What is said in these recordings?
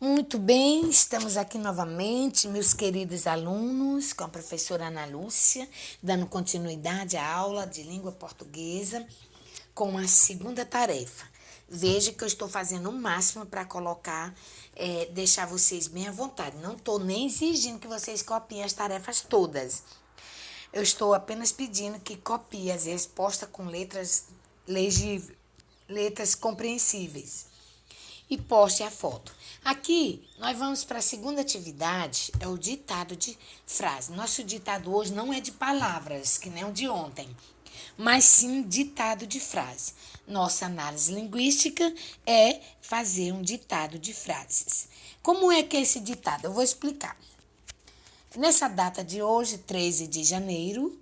Muito bem, estamos aqui novamente, meus queridos alunos, com a professora Ana Lúcia, dando continuidade à aula de língua portuguesa com a segunda tarefa. Veja que eu estou fazendo o máximo para colocar, deixar vocês bem à vontade. Não estou nem exigindo que vocês copiem as tarefas todas. Eu estou apenas pedindo que copiem as respostas com letras legíveis, letras compreensíveis e poste a foto. Aqui, nós vamos para a segunda atividade, é o ditado de frase. Nosso ditado hoje não é de palavras, que nem o de ontem, mas sim ditado de frase. Nossa análise linguística é fazer um ditado de frases. Como é que é esse ditado? Eu vou explicar. Nessa data de hoje, 13 de janeiro,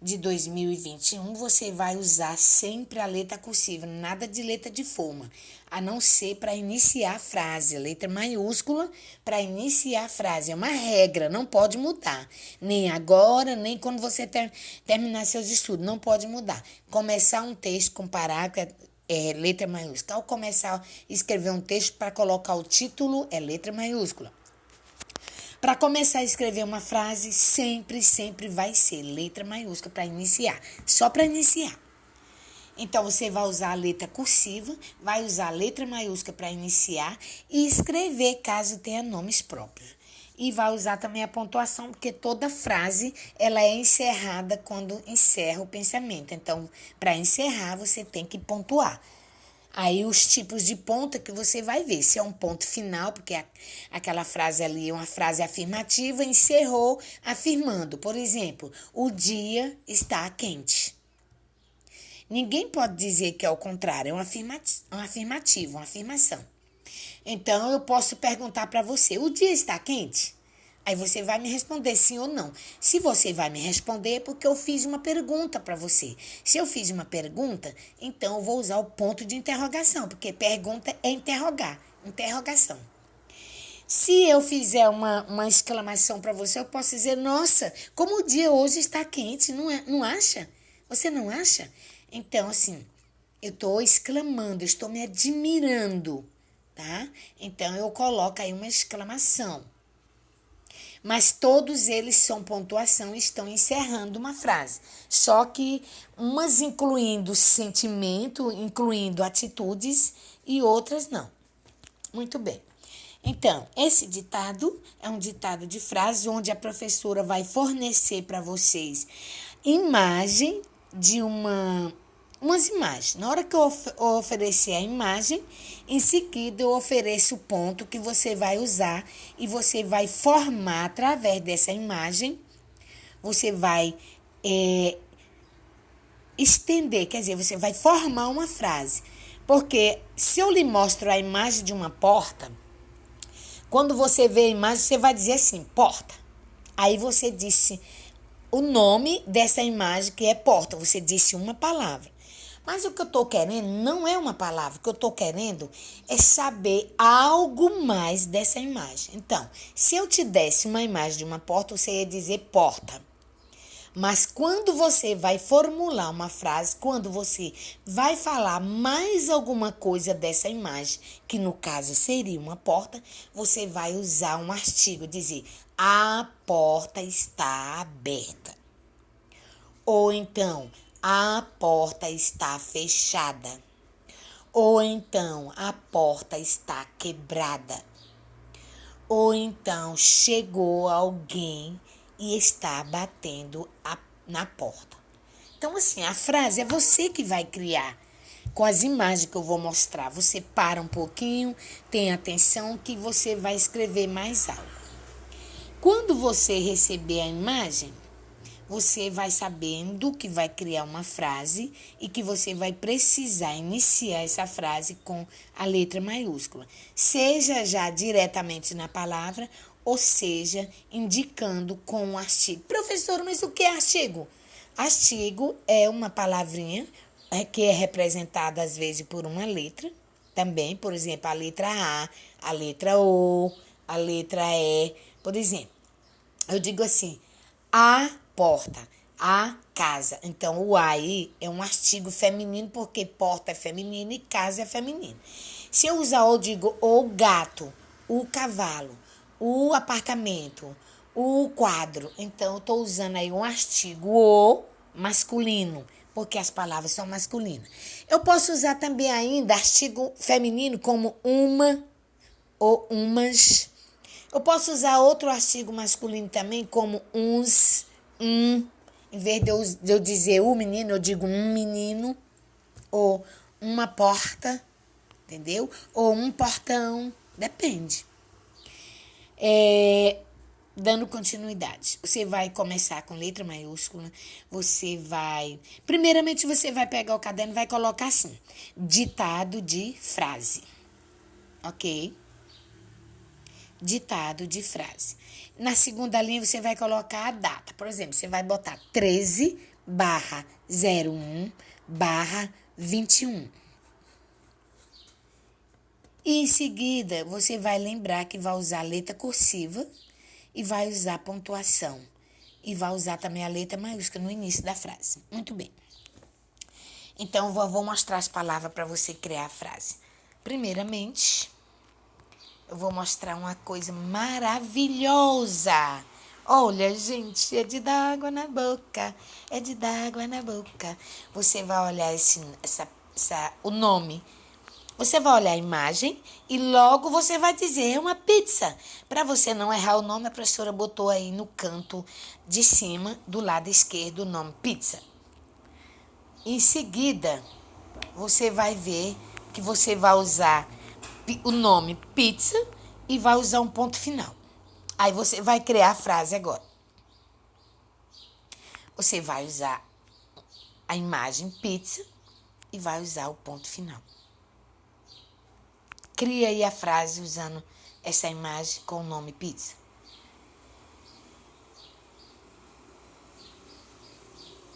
de 2021, você vai usar sempre a letra cursiva, nada de letra de forma, a não ser para iniciar a frase, letra maiúscula para iniciar a frase. É uma regra, não pode mudar. Nem agora, nem quando você terminar seus estudos, não pode mudar. Começar um texto com parágrafo é letra maiúscula. Ao começar a escrever um texto, para colocar o título, é letra maiúscula. Para começar a escrever uma frase, sempre vai ser letra maiúscula para iniciar, só para iniciar. Então, você vai usar a letra cursiva, vai usar a letra maiúscula para iniciar e escrever caso tenha nomes próprios. E vai usar também a pontuação, porque toda frase ela é encerrada quando encerra o pensamento. Então, para encerrar, você tem que pontuar. Aí os tipos de ponto que você vai ver, se é um ponto final, porque aquela frase ali é uma frase afirmativa, encerrou afirmando. Por exemplo, o dia está quente. Ninguém pode dizer que é o contrário, é uma afirmativa, uma afirmação. Então, eu posso perguntar para você, o dia está quente? Aí você vai me responder sim ou não. Se você vai me responder, é porque eu fiz uma pergunta para você. Se eu fiz uma pergunta, então eu vou usar o ponto de interrogação, porque pergunta é interrogar, interrogação. Se eu fizer uma exclamação para você, eu posso dizer, nossa, como o dia hoje está quente, não acha? Você não acha? Então, assim, eu estou exclamando, estou me admirando, tá? Então, eu coloco aí uma exclamação. Mas todos eles são pontuação e estão encerrando uma frase. Só que umas incluindo sentimento, incluindo atitudes e outras não. Muito bem. Então, esse ditado é um ditado de frase onde a professora vai fornecer para vocês imagem de umas imagens. Na hora que eu oferecer a imagem, em seguida eu ofereço o ponto que você vai usar e você vai formar através dessa imagem, você vai estender, quer dizer, você vai formar uma frase. Porque se eu lhe mostro a imagem de uma porta, quando você vê a imagem, você vai dizer assim, porta. Aí você disse o nome dessa imagem que é porta, você disse uma palavra. Mas o que eu estou querendo não é uma palavra. O que eu estou querendo é saber algo mais dessa imagem. Então, se eu te desse uma imagem de uma porta, você ia dizer porta. Mas quando você vai formular uma frase, quando você vai falar mais alguma coisa dessa imagem, que no caso seria uma porta, você vai usar um artigo, dizer a porta está aberta. Ou então, a porta está fechada. Ou então, a porta está quebrada. Ou então, chegou alguém e está batendo na porta. Então, assim, a frase é você que vai criar. Com as imagens que eu vou mostrar, você para um pouquinho, tem atenção que você vai escrever mais algo. Quando você receber a imagem, você vai sabendo que vai criar uma frase e que você vai precisar iniciar essa frase com a letra maiúscula. Seja já diretamente na palavra, ou seja, indicando com um artigo. Professor, mas o que é artigo? Artigo é uma palavrinha que é representada às vezes por uma letra. Também, por exemplo, a letra A, a letra O, a letra E. Por exemplo, eu digo assim, a porta. a casa. Então, o aí é um artigo feminino, porque porta é feminino e casa é feminino. Se eu usar eu digo o gato, o cavalo, o apartamento, o quadro. Então, eu estou usando aí um artigo o masculino, porque as palavras são masculinas. Eu posso usar também ainda artigo feminino como uma ou umas. Eu posso usar outro artigo masculino também como uns, um. Em vez de eu dizer o menino, eu digo um menino. Ou uma porta, entendeu? Ou um portão, depende. Dando continuidade. Você vai começar com letra maiúscula, primeiramente você vai pegar o caderno e vai colocar assim, ditado de frase, ok? Ditado de frase. Na segunda linha você vai colocar a data, por exemplo, você vai botar 13/01/21. E em seguida, você vai lembrar que vai usar a letra cursiva e vai usar pontuação. E vai usar também a letra maiúscula no início da frase. Muito bem. Então, eu vou mostrar as palavras para você criar a frase. Primeiramente, eu vou mostrar uma coisa maravilhosa. Olha, gente, é de dar água na boca. É de dar água na boca. Você vai olhar o nome. Você vai olhar a imagem e logo você vai dizer, é uma pizza. Para você não errar o nome, a professora botou aí no canto de cima, do lado esquerdo, o nome pizza. Em seguida, você vai ver que você vai usar o nome pizza e vai usar um ponto final. Aí você vai criar a frase agora. Você vai usar a imagem pizza e vai usar o ponto final. Cria aí a frase usando essa imagem com o nome pizza.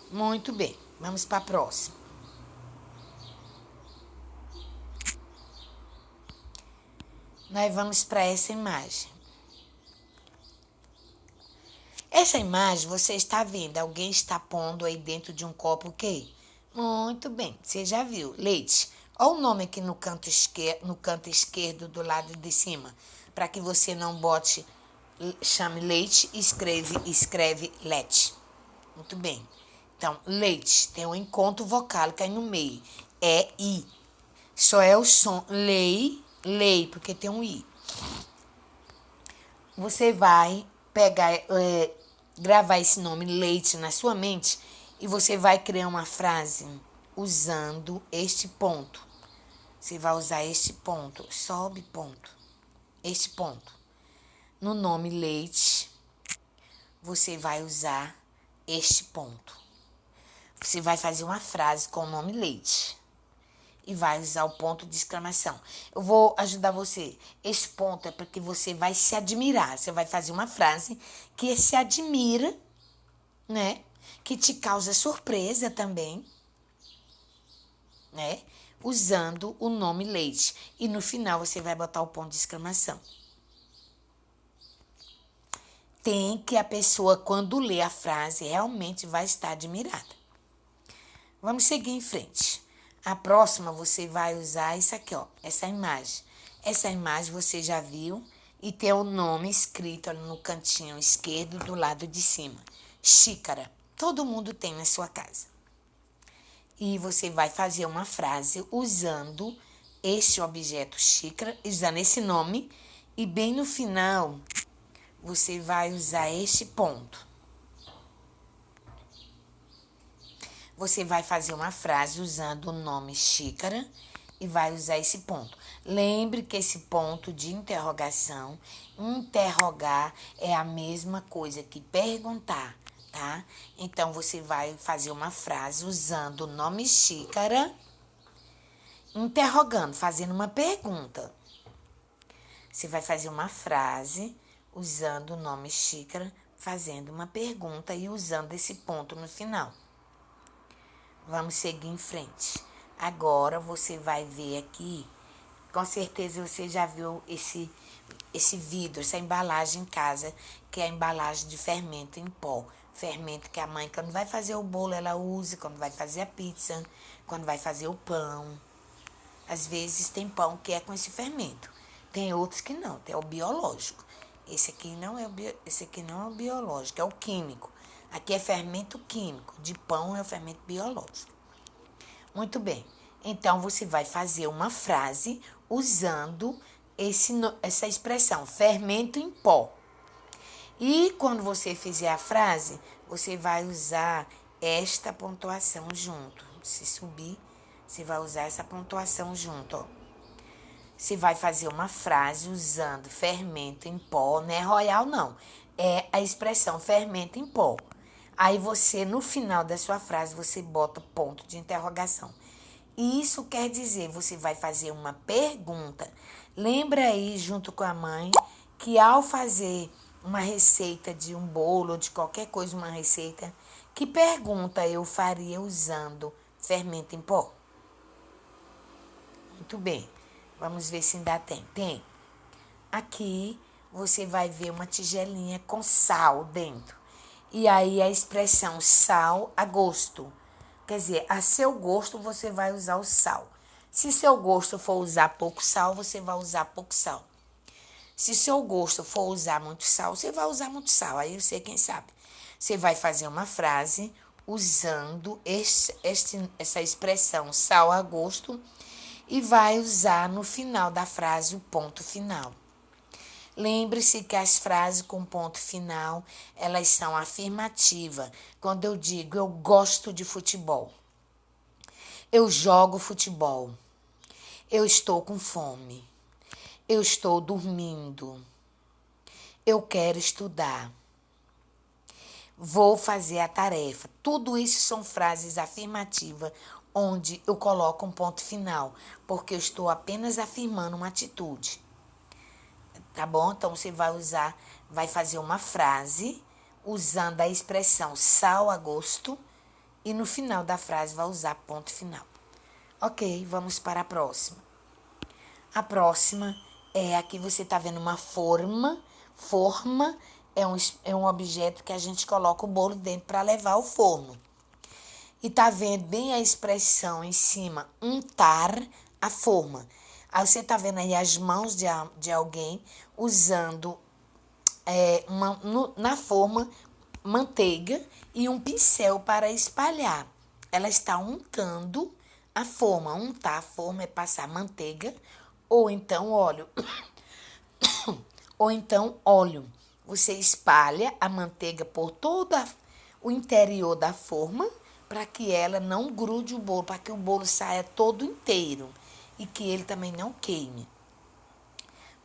Muito bem, vamos para a próxima. Nós vamos para essa imagem. Essa imagem você está vendo, alguém está pondo aí dentro de um copo o quê? Muito bem, você já viu, leite. Olha o nome aqui no canto esquerdo do lado de cima, para que você não bote, chame leite e escreve leite. Muito bem. Então, leite tem um encontro vocálico aí no meio. É I. Só é o som lei, porque tem um I. Você vai pegar, gravar esse nome leite na sua mente e você vai criar uma frase usando este ponto. Você vai usar este ponto, sobe ponto, este ponto. No nome leite, você vai usar este ponto. Você vai fazer uma frase com o nome leite e vai usar o ponto de exclamação. Eu vou ajudar você. Esse ponto é porque você vai se admirar. Você vai fazer uma frase que se admira, né? Que te causa surpresa também, né? Usando o nome leite. E no final você vai botar o ponto de exclamação. Tem que a pessoa, quando lê a frase, realmente vai estar admirada. Vamos seguir em frente. A próxima você vai usar isso aqui, ó, essa imagem. Essa imagem você já viu e tem o nome escrito ali no cantinho esquerdo do lado de cima. Xícara. Todo mundo tem na sua casa. E você vai fazer uma frase usando este objeto xícara, usando esse nome. E bem no final, você vai usar este ponto. Você vai fazer uma frase usando o nome xícara e vai usar esse ponto. Lembre que esse ponto de interrogação, interrogar é a mesma coisa que perguntar, tá? Então, você vai fazer uma frase usando o nome xícara, interrogando, fazendo uma pergunta. Você vai fazer uma frase usando o nome xícara, fazendo uma pergunta e usando esse ponto no final. Vamos seguir em frente. Agora você vai ver aqui, com certeza você já viu esse vidro, essa embalagem em casa, que é a embalagem de fermento em pó. Fermento que a mãe, quando vai fazer o bolo, ela usa, quando vai fazer a pizza, quando vai fazer o pão. Às vezes tem pão que é com esse fermento. Tem outros que não, tem o biológico. Esse aqui não é o biológico, é o químico. Aqui é fermento químico, de pão é o fermento biológico. Muito bem. Então, você vai fazer uma frase usando essa expressão, fermento em pó. E quando você fizer a frase, você vai usar esta pontuação junto. Se subir, você vai usar essa pontuação junto, ó. Você vai fazer uma frase usando fermento em pó, não é royal não, é a expressão fermento em pó. Aí você, no final da sua frase, você bota ponto de interrogação. Isso quer dizer, você vai fazer uma pergunta. Lembra aí, junto com a mãe, que ao fazer uma receita de um bolo ou de qualquer coisa, uma receita, que pergunta eu faria usando fermento em pó? Muito bem. Vamos ver se ainda tem. Tem. Aqui você vai ver uma tigelinha com sal dentro. E aí a expressão sal a gosto. Quer dizer, a seu gosto você vai usar o sal. Se seu gosto for usar pouco sal, você vai usar pouco sal. Se seu gosto for usar muito sal, você vai usar muito sal. Aí você, quem sabe. Você vai fazer uma frase usando essa expressão sal a gosto e vai usar no final da frase o ponto final. Lembre-se que as frases com ponto final, elas são afirmativas. Quando eu digo eu gosto de futebol, eu jogo futebol, eu estou com fome, eu estou dormindo, eu quero estudar, vou fazer a tarefa. Tudo isso são frases afirmativas onde eu coloco um ponto final, porque eu estou apenas afirmando uma atitude. Tá bom? Então, você vai fazer uma frase usando a expressão sal a gosto e no final da frase vai usar ponto final. Ok, vamos para a próxima. A próxima é aqui você tá vendo uma forma. Forma é um objeto que a gente coloca o bolo dentro para levar ao forno. E tá vendo bem a expressão em cima, untar a forma. Aí você tá vendo aí as mãos de alguém usando na forma manteiga e um pincel para espalhar. Ela está untando a forma. Untar a forma é passar manteiga ou então óleo. Ou então óleo. Você espalha a manteiga por todo o interior da forma para que ela não grude o bolo, para que o bolo saia todo inteiro e que ele também não queime.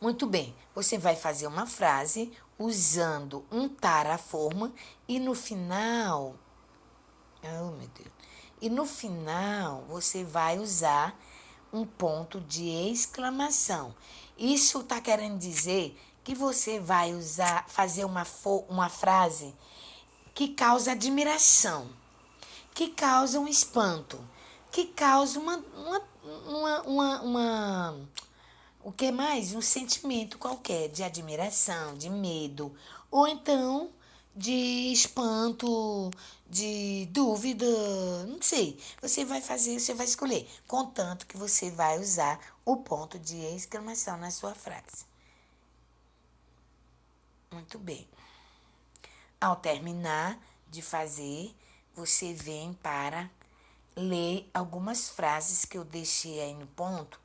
Muito bem, você vai fazer uma frase usando untar a forma e no final, oh meu Deus, e no final você vai usar um ponto de exclamação. Isso está querendo dizer que você vai fazer uma frase que causa admiração, que causa um espanto, que causa o que mais? Um sentimento qualquer de admiração, de medo, ou então de espanto, de dúvida, não sei. Você vai escolher, contanto que você vai usar o ponto de exclamação na sua frase. Muito bem. Ao terminar de fazer, você vem para ler algumas frases que eu deixei aí no ponto,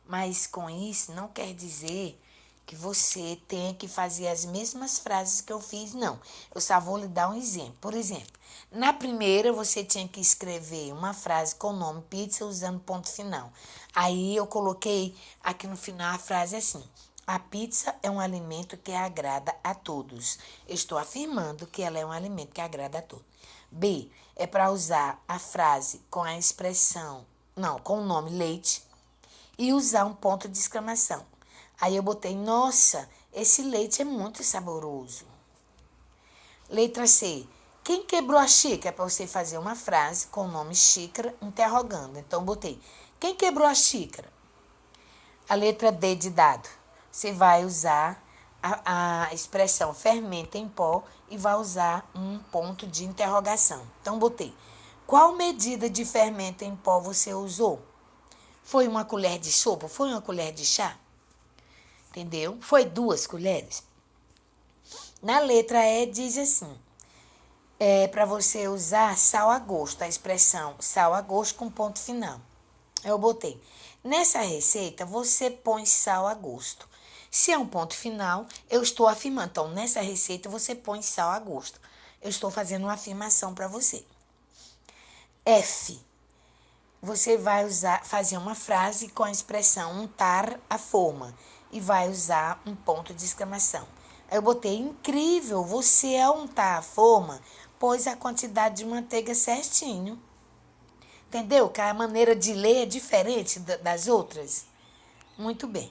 mas com isso não quer dizer que você tenha que fazer as mesmas frases que eu fiz, não. Eu só vou lhe dar um exemplo. Por exemplo, na primeira você tinha que escrever uma frase com o nome pizza usando ponto final. Aí eu coloquei aqui no final a frase assim: a pizza é um alimento que agrada a todos. Estou afirmando que ela é um alimento que agrada a todos. B, é para usar a frase com a expressão, não, com o nome leite e usar um ponto de exclamação. Aí eu botei, nossa, esse leite é muito saboroso. Letra C, quem quebrou a xícara? É para você fazer uma frase com o nome xícara interrogando. Então, botei, quem quebrou a xícara? A letra D de dado, você vai usar a expressão fermento em pó e vai usar um ponto de interrogação. Então, botei. Qual medida de fermento em pó você usou? Foi uma colher de sopa? Foi uma colher de chá? Entendeu? Foi 2 colheres? Na letra E diz assim, para você usar sal a gosto, a expressão sal a gosto com ponto final. Eu botei. Nessa receita, você põe sal a gosto. Se é um ponto final, eu estou afirmando. Então, nessa receita, você põe sal a gosto. Eu estou fazendo uma afirmação para você. F. Você vai fazer uma frase com a expressão untar a forma e vai usar um ponto de exclamação. Aí eu botei, incrível, você ao untar a forma, pôs a quantidade de manteiga certinho. Entendeu? Que a maneira de ler é diferente das outras? Muito bem.